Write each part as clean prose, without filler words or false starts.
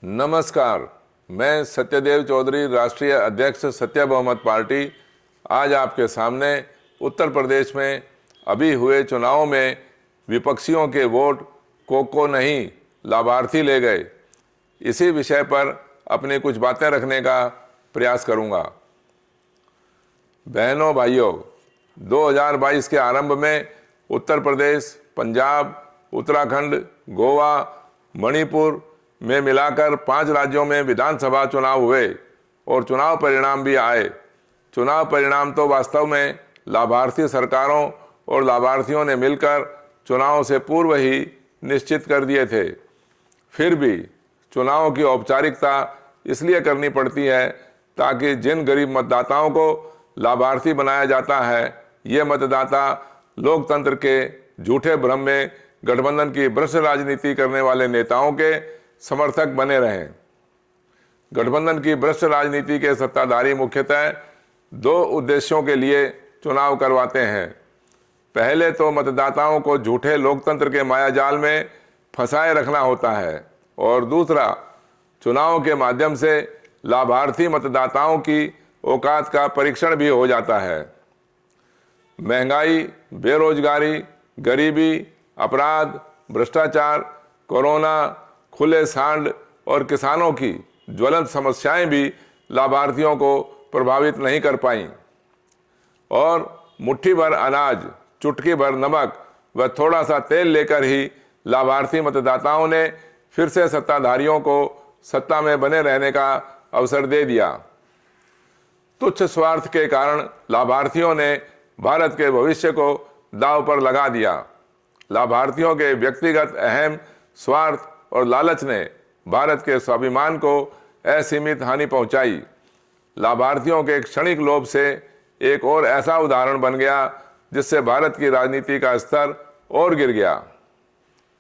नमस्कार, मैं सत्यदेव चौधरी, राष्ट्रीय अध्यक्ष सत्य बहुमत पार्टी, आज आपके सामने उत्तर प्रदेश में अभी हुए चुनाव में विपक्षियों के वोट को नहीं लाभार्थी ले गए, इसी विषय पर अपनी कुछ बातें रखने का प्रयास करूंगा। बहनों भाइयों, 2022 के आरंभ में उत्तर प्रदेश, पंजाब, उत्तराखंड, गोवा, मणिपुर में मिलाकर 5 राज्यों में विधानसभा चुनाव हुए और चुनाव परिणाम भी आए। चुनाव परिणाम तो वास्तव में लाभार्थी सरकारों और लाभार्थियों ने मिलकर चुनाव से पूर्व ही निश्चित कर दिए थे। फिर भी चुनाव की औपचारिकता इसलिए करनी पड़ती है ताकि जिन गरीब मतदाताओं को लाभार्थी बनाया जाता है, ये मतदाता लोकतंत्र के झूठे भ्रम में गठबंधन की भ्रष्ट राजनीति करने वाले नेताओं के समर्थक बने रहें। गठबंधन की भ्रष्ट राजनीति के सत्ताधारी मुख्यतः 2 उद्देश्यों के लिए चुनाव करवाते हैं। पहले तो मतदाताओं को झूठे लोकतंत्र के मायाजाल में फंसाए रखना होता है और दूसरा, चुनाव के माध्यम से लाभार्थी मतदाताओं की औकात का परीक्षण भी हो जाता है। महंगाई, बेरोजगारी, गरीबी, अपराध, भ्रष्टाचार, कोरोना, खुले सांड और किसानों की ज्वलंत समस्याएं भी लाभार्थियों को प्रभावित नहीं कर पाईं और मुट्ठी भर अनाज, चुटकी भर नमक व थोड़ा सा तेल लेकर ही लाभार्थी मतदाताओं ने फिर से सत्ताधारियों को सत्ता में बने रहने का अवसर दे दिया। तुच्छ स्वार्थ के कारण लाभार्थियों ने भारत के भविष्य को दांव पर लगा दिया। लाभार्थियों के व्यक्तिगत अहम स्वार्थ और लालच ने भारत के स्वाभिमान को असीमित हानि पहुंचाई। लाभार्थियों के क्षणिक लोभ से एक और ऐसा उदाहरण बन गया जिससे भारत की राजनीति का स्तर और गिर गया।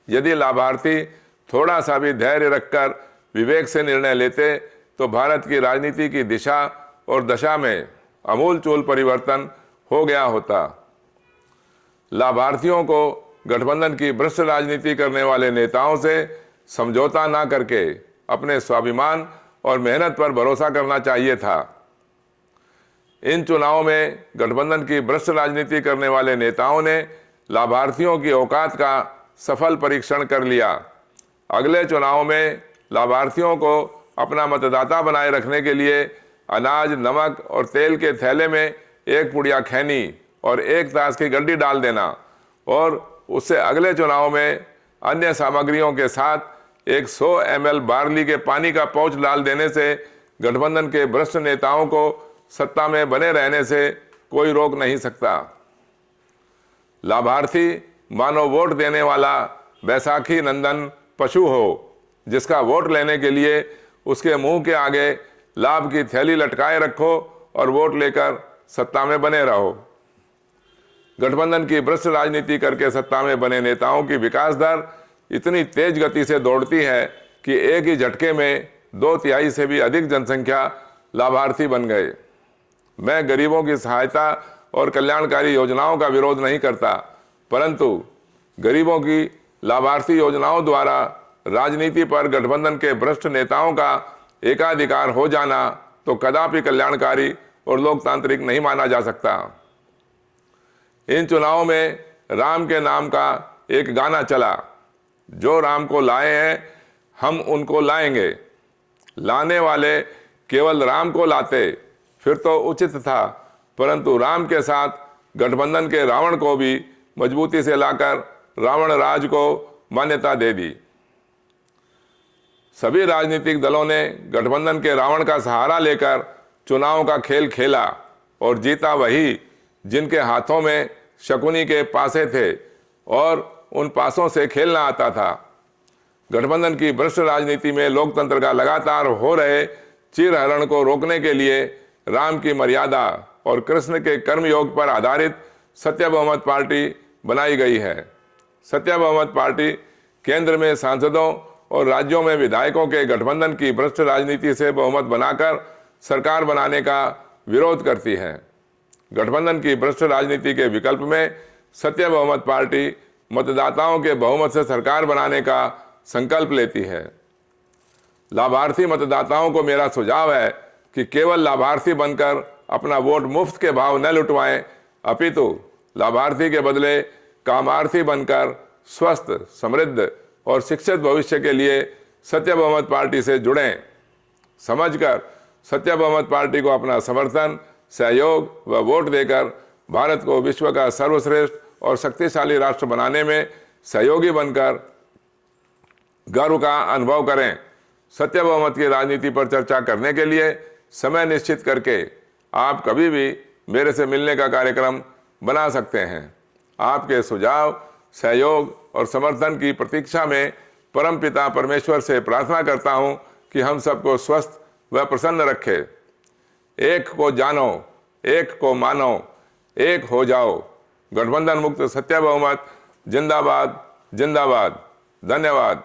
यदि लाभार्थी थोड़ा सा भी धैर्य रखकर विवेक से निर्णय लेते तो भारत की राजनीति की दिशा और दशा में आमूलचूल परिवर्तन हो गया होता। लाभार्थियों को गठबंधन की भ्रष्ट राजनीति करने वाले नेताओं से समझौता ना करके अपने स्वाभिमान और मेहनत पर भरोसा करना चाहिए था। इन चुनावों में गठबंधन की भ्रष्ट राजनीति करने वाले नेताओं ने लाभार्थियों की औकात का सफल परीक्षण कर लिया। अगले चुनाव में लाभार्थियों को अपना मतदाता बनाए रखने के लिए अनाज, नमक और तेल के थैले में 1 पुड़िया खैनी और 1 ताश की गड्डी डाल देना और उससे अगले चुनाव में अन्य सामग्रियों के साथ 100 ml बार्ली के पानी का पाउच डाल देने से गठबंधन के भ्रष्ट नेताओं को सत्ता में बने रहने से कोई रोक नहीं सकता। लाभार्थी मानो वोट देने वाला बैसाखी नंदन पशु हो, जिसका वोट लेने के लिए उसके मुंह के आगे लाभ की थैली लटकाए रखो और वोट लेकर सत्ता में बने रहो। गठबंधन की भ्रष्ट राजनीति करके सत्ता में बने नेताओं की विकास दर इतनी तेज गति से दौड़ती है कि एक ही झटके में 2/3 से भी अधिक जनसंख्या लाभार्थी बन गए। मैं गरीबों की सहायता और कल्याणकारी योजनाओं का विरोध नहीं करता, परंतु गरीबों की लाभार्थी योजनाओं द्वारा राजनीति पर गठबंधन के भ्रष्ट नेताओं का एकाधिकार हो जाना तो कदापि कल्याणकारी और लोकतांत्रिक नहीं माना जा सकता। इन चुनावों में राम के नाम का एक गाना चला, जो राम को लाए हैं हम उनको लाएंगे। लाने वाले केवल राम को लाते फिर तो उचित था, परंतु राम के साथ गठबंधन के रावण को भी मजबूती से लाकर रावण राज को मान्यता दे दी। सभी राजनीतिक दलों ने गठबंधन के रावण का सहारा लेकर चुनाव का खेल खेला और जीता वही जिनके हाथों में शकुनी के पासे थे और उन पासों से खेलना आता था। गठबंधन की भ्रष्ट राजनीति में लोकतंत्र का लगातार हो रहे चीरहरण को रोकने के लिए राम की मर्यादा और कृष्ण के कर्मयोग पर आधारित सत्य बहुमत पार्टी बनाई गई है। सत्य बहुमत पार्टी केंद्र में सांसदों और राज्यों में विधायकों के गठबंधन की भ्रष्ट राजनीति से बहुमत बनाकर सरकार बनाने का विरोध करती है। गठबंधन की भ्रष्ट राजनीति के विकल्प में सत्य बहुमत पार्टी मतदाताओं के बहुमत से सरकार बनाने का संकल्प लेती है। लाभार्थी मतदाताओं को मेरा सुझाव है कि केवल लाभार्थी बनकर अपना वोट मुफ्त के भाव न लुटवाएं, अपितु लाभार्थी के बदले कामार्थी बनकर स्वस्थ, समृद्ध और शिक्षित भविष्य के लिए सत्य बहुमत पार्टी से जुड़ें। समझकर सत्य बहुमत पार्टी को अपना समर्थन, सहयोग व वोट देकर भारत को विश्व का सर्वश्रेष्ठ और शक्तिशाली राष्ट्र बनाने में सहयोगी बनकर गर्व का अनुभव करें। सत्य बहुमत की राजनीति पर चर्चा करने के लिए समय निश्चित करके आप कभी भी मेरे से मिलने का कार्यक्रम बना सकते हैं। आपके सुझाव, सहयोग और समर्थन की प्रतीक्षा में परमपिता परमेश्वर से प्रार्थना करता हूं कि हम सबको स्वस्थ व प्रसन्न रखे। एक को जानो, एक को मानो, एक हो जाओ। गठबंधन मुक्त सत्य बहुमत जिंदाबाद जिंदाबाद। धन्यवाद।